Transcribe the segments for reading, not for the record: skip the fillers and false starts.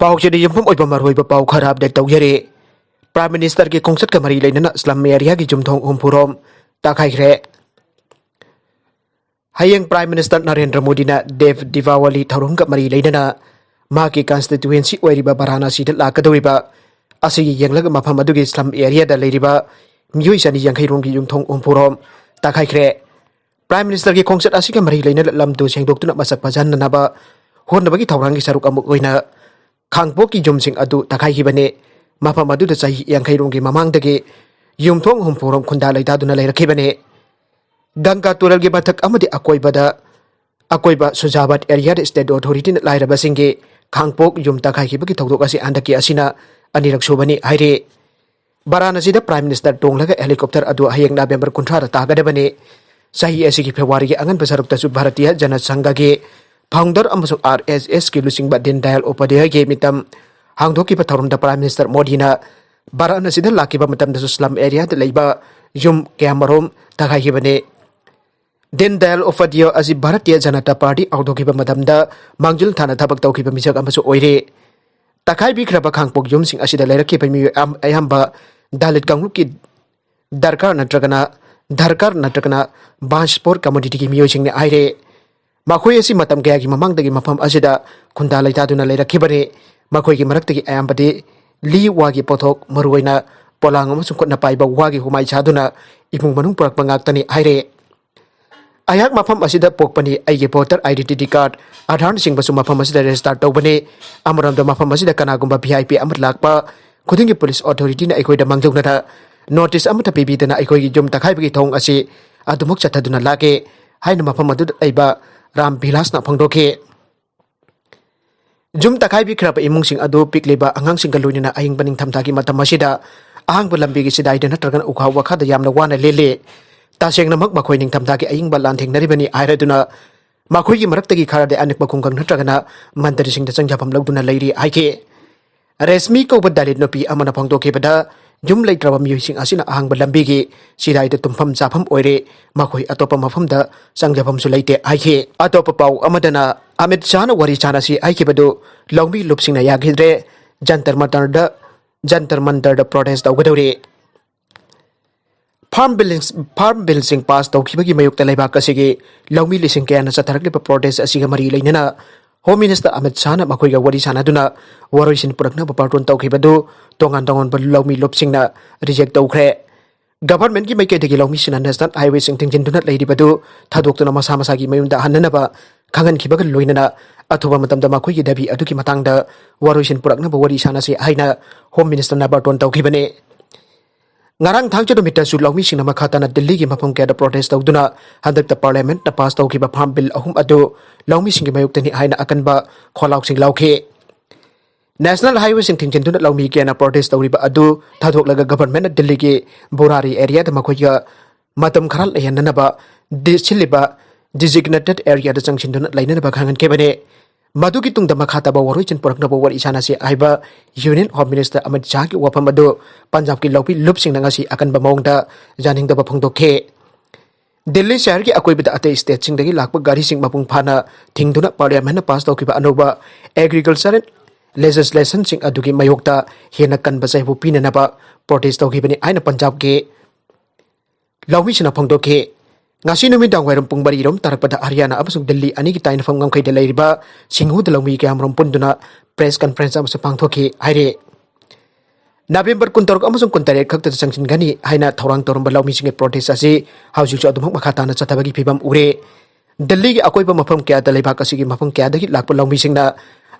पाउचेदी युमफम ओइबा मरहोइबा पाउ खरा update तौजरे prime minister के कोंसत का मरी लेना स्लम एरिया की जुमथोंग हुमफुरोम ताखाइख्रे हयेंग प्राइम मिनिस्टर नरेंद्र मोदी ना देव दीपावली थौरंग का मरी लेना मा की कॉन्स्टिट्यूएंसी ओइरिबा वाराणसी दा लाकदोइबा असigi yenglग मफम अदुगी स्लम एरिया दा लेरिबा मियोइ सनी यांखैरों की जुमथोंग हुमफुरोम ताखाइख्रे प्राइम मिनिस्टर की कोंसत असिगा मरी लेना लमदु सेंगदोक्तुना मसक फजननाबा होनबगी थौरंग की सरुक अमुक ओइना खांगपो की जुमसिंग अदु तखाइखिबने मफम अदुदा चाहि यांखैरों की ममांगदगे युमथोंग हुमफुरोम खुंदा लैतादुना लैरखिबने गंगा तुरल के मथक अमदि अकोइबा सुजाबाद एरिया स्टेट अथॉरिटी लाइरबसिंगे खांगपोक युम तखाइखिबगी थौदोक असि आंदकी असिना अनिरक सुबनी हाइरे वाराणसीदा प्राइम मिनिस्टर टोंगलगा हेलीकॉप्टर अदु हयेंग नवेंबर 18 तागदबने सही असि फेब्रुआरी के अंगन बसरुक्तसु भारतीय जनसंघ के फाउंडर अमसु आरएसएस की लुसिंगबा दीनदयाल उपाध्याय के मितम हांगदोकिबा थौरमदा प्राइम मिनिस्टर मोदीना वाराणसीदा लाकिबा मतमदसु स्लम एरिया दा लैबा युम कैमरोम तखाइखिबने दीनदयाल उपाध्याय असि भारतीय जनता पार्टी औदोकिबा मतमदा मांगजिल थाना थबक तौकिबा मिसक अमसु ओइरे तखाइबिख्रबा खांगपोक युमसिंग असिदा लैरखिबा मियो अयंबा दलित कांगलुप की दरकार नत्रगना बांसपोर कम्युनिटी की मियोसिंग ने आइरे मखोई असि मतम गया की ममांगदगी मफम असिदा खुंदा लैतादुना लैरखिबने मखोई की मरक्तगी अयंबदि ली वागी पोथोक मरुइना पोलांग अमसुं खुदना पाइबा वागी हुमाइ छादुना इमुंग मनुंग पुरकपा ngaktani आइरे अयाक मफम असिदा पोकपनी आइगे वोटर आइडेंटिटी कार्ड आधार सिंगबसु मफम असिदा रजिस्टर तौबने अमरमद मफम असिदा कनागुंबा वीआईपी अमत लाकपा खुदिंगी पुलिस अथॉरिटी ना अखोइदा मांगजौनदा नोटिस अमत पीबीदना अखोइगी जुम तखाइबगी थोंग असि अदुमुक चथदुना लागे हाइना मफम अदुद अइबा राम बिलास ना फंगदोके जुम तखाइबिख्रबा इमुंगसिंग अदु पिकलिबा अंगांसिंग लोइना अहिंग बनिंग थमथागी मतम असिदा ahang lambi gi sidai na tragan ukha wakha da yamna wana lele ta sengna mak makhoi ning thamda ki aying balan thing nari bani aira duna makhoi gi marak tagi khara de anik bakum gang na tragana mandari sing da changjapam lagduna leiri aike resmi ko badalit no pi amana phangdo ke bada jum lai traba mi sing asina ahang lambi gi sidai da tumpham chafam oire makhoi atopa mafam da changjapam su leite aike atopa pau amadana amit chana wari chana si aike badu longbi lupsing na yagidre jantar mantar da protest tawgadore farm bill sing pass tawkhibagi mayukta leibak asigi longmi lising kaya na satharakliba protest asiga mari leinana home minister amit shah na makhoi ga wari sanaduna waroisin purakna paparton tawkhibadu tongan ba longmi lopsing na reject tawkhre government ki maike degi longmi sina national highway sing tingin dunat leiribadu thadoktuna masa masa gi mayunda hananaba khangan khibaga loinana athuba matamda makhoi gi dabi aduki matangda waroisin purakna ba wari sana se haina home minister na barton tawkhibane ngarang thangcha domita su longmi sing na makhata na delhi gi mapam kya da protest tawduna handak ta parliament na pass tawkhiba farm bill ahum adu longmi sing gi mayuk tani haina akanba kholauk sing laukhe national highway sing tingin dunat longmi kya na protest tawriba adu thadok laga government na delhi gi borari area da makhoi ga matam kharal yanana disiliba designated area da changchin dunat lainana ba khangan ke bane मधुकी तुंग मखाता वरोचन पुरक्न वरी इसाना से आइबा union home minister Amit Shah की वफम अदो पंजाब की लौपी लुपसिंग नंगासी अकनबा मौंगदा जानिंगदब फंगदोखे दिल्ली शहर की अकोइबदा अते स्टेट सिंगदगी लाकपा गाड़ी सिंग मपुंग फाना थिंगदुना पार्लियामेंट पास तौखिबा अनोबा एग्रीकल्चर लेजिस्लेशन सिंग अदुगी मयोक्ता हेना कनबा सैबु पिननबा प्रोटेस्ट तौखिबनी आइना पंजाब के लौमीसना फंगदोखे ngasi numidang wairam pung bari rom tarakpada Haryana amasung Delhi ani ki taina phangam khai delai riba singhu dalomi ke amrom punduna press conference amasung pangthoki haire November 19 amasung 19 khakta changchin gani haina thorang torom balaumi singe protest asi hauju chu adum makhata na chatabagi phibam ure Delhi ki akoiba mafam kya dalai ba kasigi mafam kya dagi lakpa laumi singna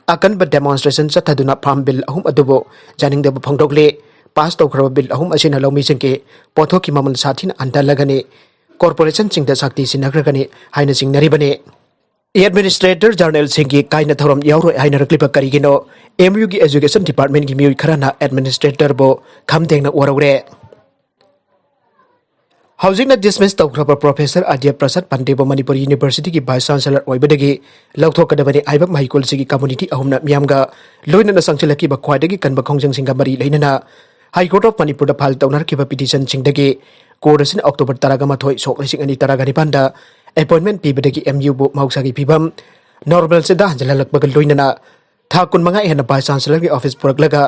akan ba demonstration chathaduna farm bill ahum adubo janing de phangdokle pass tawkhra bill ahum asina laumi singke pothoki mamal sathin andalagani corporation sing da sakti sinagragani haina sing naribane administrator journal sing ki kaina thorom yauro haina raklipa karigino MU ki education department ki miui kharana administrator bo khamdengna oraure housing na dismiss tawkraba professor Adya Prasad Pandey bo Manipur University ki vice chancellor oibadagi lauthokadabani aibak mahikol sigi community ahumna miamga loina na sangchalaki ba khwaidagi kanba khongjang singa mari leinana High Court of Manipur da phal tawnar kiba petition singdagi Court October Taragamathoi Sok Lising Ani Taragani Panda appointment pibadagi MU bu mausagi pibam normal se da jalalak bagal loinana था कुन मंगा हेन vice chancellor की office पुरकलगा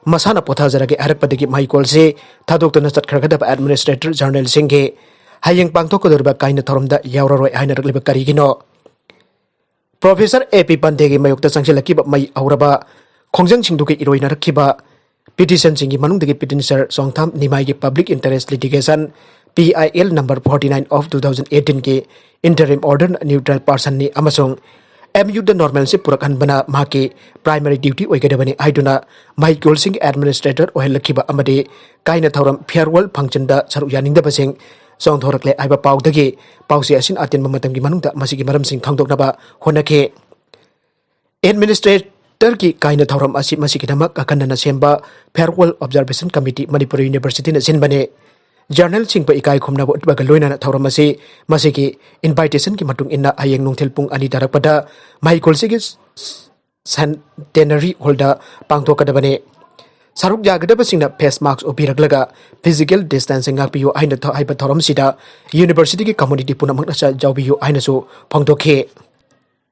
मसाना पोथाजरगे हरकपदगी माइकोल से थादोक्तुना चटखरगदब एडमिनिस्ट्रेटर जनरल सिंह हयेंग पांगथोकदोरबा काइना थोरमदा यावररोय हाइना रगलिबा करिगिनो प्रोफेसर एपी पंदे की मयुक्त चंगसिलकिबा मई औरबा खोंजंग सिंधुके इरोइना रखिबा पिटिशन सिंगी मनुंगदगी पिटिशनर सोंगथाम निमाई की public interest litigation PIL number 49 of 2018 के इंटरिम ऑर्डर न्यूट्रल पर्सन नि अमसोंग MU द नॉर्मलशिप पुरकहनबना माके प्राइमरी ड्यूटी ओइगदबनी हाइदुना माइकोल सिंह एडमिनिस्ट्रेटर ओहलखिबा अमदे काइना थौरम फेयरवेल फंक्शन द सरु यानिंगदबसिंग सोंगथोरकले आइबा पाउदगी पाउसी असिन आतिन मतमगी मनुंगदा मसिगी मरमसिंग खांगदोकनबा होनखे एडमिनिस्ट्रेटर की काइना थौरम असि मसिगिदमक अकन्नना सेंबा farewell observation committee Manipur university न सिनबने जर्नल सिंह इकाई खुमनब उठबग लोइना थौरम असी मसिगी इनवाइटेशन की मतुंग इन्ना हयेंग नुंगथेल पुंग अनि तरकपदा माइकोल सिंह सेंटेनरी हॉलदा पांगथोकदबने सरुक जागदबसिंगना फेस मास्क ओपिरगलगा फिजिकल डिस्टेंसिंग आपियो आइना हाइबा थौरम सिदा यूनिवर्सिटी की कम्युनिटी पुनमकना जाउबियो आइनासु फंगदोखे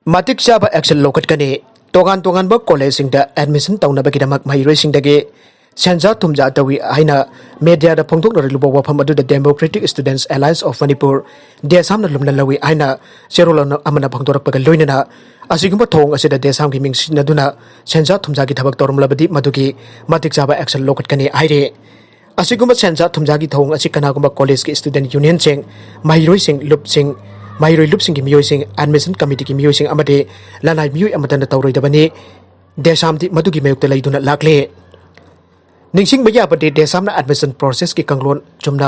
मतिक चाबा एक्शन लोकटकने तोगान तोगानबा कॉलेजसिंगदा एडमिशन तौनबगिदमक महिरोइसिंगदगे सेंजा तुमजा तवी आइना मीडिया फोंदोकनर लुबो वफम अदुदा democratic students alliance of Manipur देसामना लुमना लवी आइना सेरोलन अमना फोंदोरकपगा लोइनना असिगुम्बा थोंग असिदा देसाम की मिंगसिनदुना सेंजा तुमजा की थबक तौरमलबदी मदुगी मतिक चाबा एक्शन लोकटकने आइरे असिगुम्बा सेंजा तुमजा की थोंग असि कनागुम्बा कॉलेज के स्टूडेंट यूनियन सिंग महिरोइसिंग लुपसिंग महिरोइ लुपसिंग की मियोइसिंग एडमिशन कमिटी की मियोइसिंग अमदे लनाई मियोइ अमदन तौरोइदबने देसामदी मदुगी मयुक्त लैदुना लाक्ले निंगसिंग बयाबदे देसामना एडमिशन प्रोसेस की कंगलोन चुमना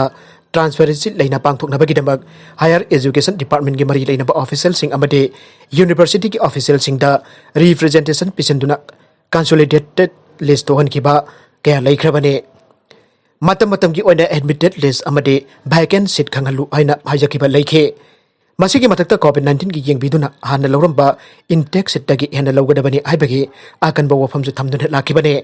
ट्रांसपेरेंसी लेना पांगथोकनबगिदमक हायर एजुकेशन डिपार्टमेंट की मरी लेनब ऑफिशियल सिंग अमदे यूनिवर्सिटी की ऑफिशियल सिंग दा रिप्रेजेंटेशन पिसंदुना कंसोलिडेटेड लिस्ट तोहनखिबा कया लैख्रबने मतम मतम की ओइना एडमिटेड लिस्ट अमदे वैकेंट सीट खंगलु आइना हाइजखिबा लैखे मसिगी मतकता कोविड-19 की येंगबिदुना हाना लौरंबा इनटेक सीटगी हेना लौगदबनी आइबगी आकनबा वफमजु थमदुना लाखिबने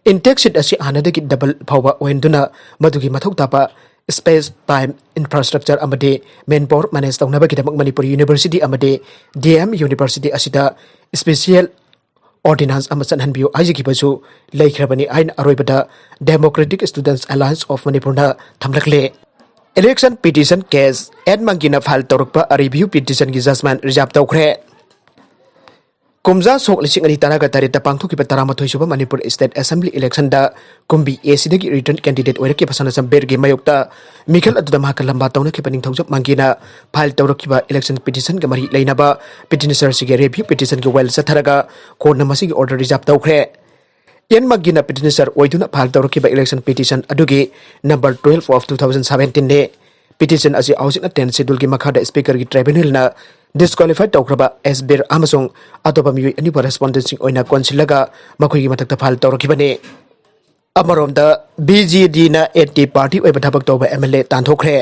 इनटेक सीट असी हानादगी डबल फाउबा ओइंदुना मदुगी मथौ तापा स्पेस टाइम इंफ्रास्ट्रक्चर अमदे मेन पावर मैनेज तौनबगिदमक मणिपुर यूनिवर्सिटी अमदे DM यूनिवर्सिटी असिदा स्पेशल ऑर्डिनेंस अमचनहनबियो आइजगिबसु लैख्रबनी आइन अरोइबदा डेमोक्रेटिक स्टूडेंट्स अलायंस ऑफ मणिपुरना थमलकले इलेक्शन पिटिशन केस एड मंगिना फाइल तौरकपा रिव्यू पिटिशन की जजमेंट रिजर्व तौख्रे कुमजा सोक लिसिंग अनि तरागा तारिता पांगथोकिबा 13 सुबा मणिपुर स्टेट असेंबली इलेक्शन दा कुंबी एसीदगी रिटर्न कैंडिडेट ओइरके पसना संबेर गे मयुक्ता मिखल अदुदा माका लंबा तौना के पनिंग थौजब मंगिना फाइल तौरकिबा इलेक्शन पिटिशन के मरी लेनाबा पिटिशनर सिगे रिव्यू पिटिशन के वेल सथरगा कोर्ट नमसी के ऑर्डर रिजर्व तौख्रे एन मगिना पिटिशनर ओइदुना फाइल तौरकिबा इलेक्शन पिटिशन अदुगे नंबर 12 ऑफ 2017 ने पिटिशन असी हाउसिंग 10 शेड्यूल की मखादा स्पीकर की ट्राइब्यूनल ना डिस्क्वालिफाइड तौख्रबा एसबीर अमसोंग अतोबा मियोइ अनिबा रेस्पोंडेंट ओइना कौंसिलगा मखोइगी मथक्ता फाइल तौरखिबने अमरोमदा BJD ना 80 पार्टी ओइबा थबक तौबा MLA तांथोख्रे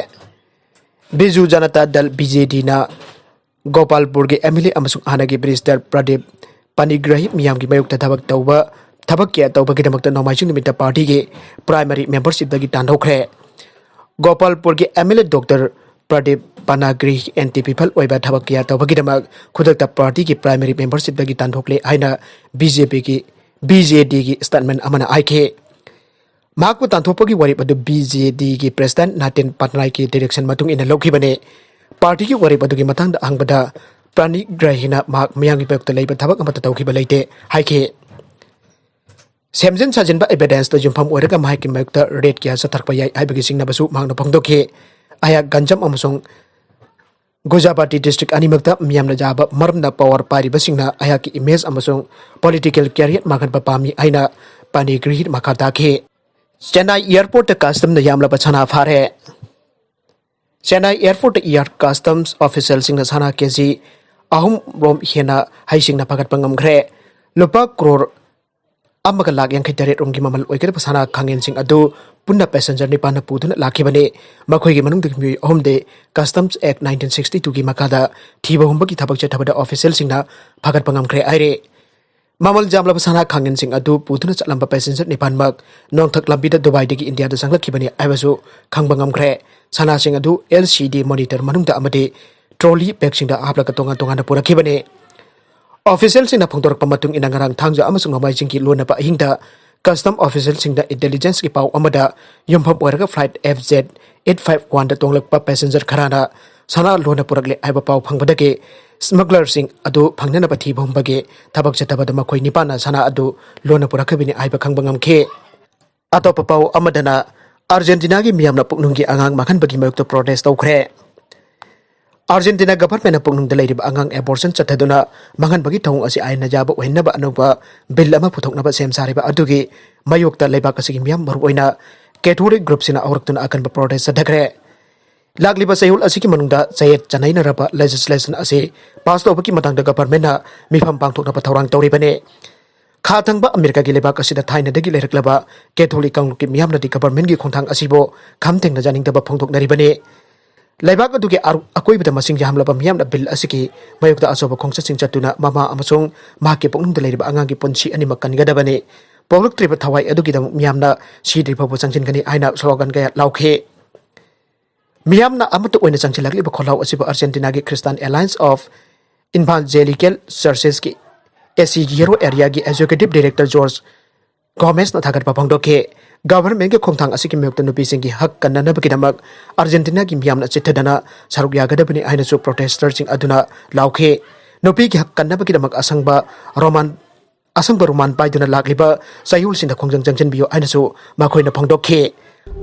बिजू जनता दल BJD ना गोपालपुर के MLA अमसोंग हानागी ब्रिस्टर प्रदीप पनिग्रही मियाम की मयुक्त थबक तौबा थबक के तौबा की दमकता नोमाइसिंग निमित्त पार्टी के प्राइमरी मेंबरशिप दगी तांथोख्रे गोपालपुर के MLA doctor Pradeep Panigrahi anti people ओइबा थबक किया तौबगिदमक खुदकता पार्टी की प्राइमरी मेंबरशिप दगी तांथोकले आइना BJD की स्टेटमेंट अमना आइखे माकु तांथोपगी वरिब अदु BJD की प्रेसिडेंट नाटेन पटनाय की डायरेक्शन मतुंग इन लौखिबने पार्टी की वरिब अदुगी मतंग अंगबदा प्राणिग्रहिना माक मयांगी पयक्त लेब थबक अमत तौखिबा लेते हाइखे सेमजन साजनबा एविडेंस तो जुमफम ओइरगा माइकी मयक्त रेड किया सथरपा याय आइबगी सिंगनबसु मांगनो फंगदोखे आया गंजम अमसोंग गुजाबाटी डिस्ट्रिक्ट अनिमक्ता मियामना जाबा मरमना पावर पारिबसिंगना आया की इमेज अमसोंग पॉलिटिकल कैरियर मागनबा पामी आइना पानीग्रही मखाताखे चेन्नई एयरपोर्ट कस्टम न यामला बछना फारे Chennai airport air customs official सिंगना सना केजी अहुम रोम हेना हाइसिंगना फगत पंगमग्रे लुपा करोड़ अमका लाख यांखै तरेट रोम की ममल ओइकर पसाना खांगेन सिंह अदु पुन्ना पैसेंजर निपान पुदुना लाखिबने मखोइगी मनुंग दिगमि अहमदे कस्टम्स एक्ट 1962 की मकादा थीबा हुंबकी थबक चथबदा ऑफिशियल सिंगना फगत पंगमग्रे आइरे ममल जामला पसाना खांगेन सिंह अदु पुदुना चलंबा पैसेंजर निपान मक नोंथक लंबिदा दुबई दगी इंडिया दा संगलखिबने आइबसु खांगबंगमग्रे सना सिंह अदु LCD मॉनिटर मनुंगदा अमदे ट्रॉली बैग सिंगदा आपलका तोंगा तोंगा पुरखिबने Officialsingna phongdorkpa matung ina ngarang thangja amasung nomaijingki lonaba ahingda custom officialsingda intelligence ki pau amada yumpham oiraga flight FZ 851 da tonglakpa passenger kharana sana lona purakle aiba pau phangbadage smuggler sing adu phangnana pathi bombage thabak chatabada makhoi nipana sana adu lona purakhabini aiba khangbangam khe atop pau amadana Argentina gi miyamna puknunggi angang makhan bagi mayukta protest tawkhre Argentina government na pungnung dalay riba angang abortion chathaduna mangan bagi thong asi ay najaba ohinaba anugba bill ama puthoknaba sem sariba adugi mayokta leibak asigi miyam maruoina Catholic group sina awraktuna akan ba protest sadhakre lagliba sayul asigi manungda chayet chanaina raba legislation asi pass tawbaki matangda government na mifam pangthokna pathorang tawribane khathangba America gi lebak asida thaina dagi leiraklaba Catholic kangluki miyamna di government gi khongthang asibo khamthengna janingdaba phongthoknaribane Laibak adugi akoi bida masing jahamlaba miyamna bill asiki mayokta asoba khongsa sing chatuna mama amasung mahake poknung dalai riba angangi ponchi ani makkan gadabane pogluk triba thawai adugi dam miyamna sidri phabu changchin gani aina slogan gaya laukhe miyamna amatu oina changchin lagli ba kholau asiba Argentina gi Christian Alliance of Evangelical Churches ki SCGero area gi executive director George Gomez na thagat papangdoke government ke khongthang asiki meyokta nupi singi hak kanna bakidamak Argentina gi miyamna chithadana saruk yagadabani aina su protesters sing aduna laukhe nupi gi hak kanna bakidamak asangba roman paiduna lakliba sayul sinda khongjang jangchen biyo aina su makhoina phangdokhe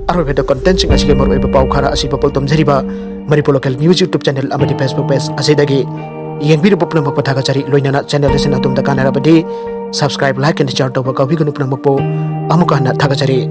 arobe da content sing asiki maru eba pau khara asi papal tomjariba Manipur local news YouTube channel amadi Facebook page asidagi yengbiru popna mapathaga chari loinana channel sin atum da kanara badi subscribe like and share to ba kabi gunu pnang mapo amuka na thaga chari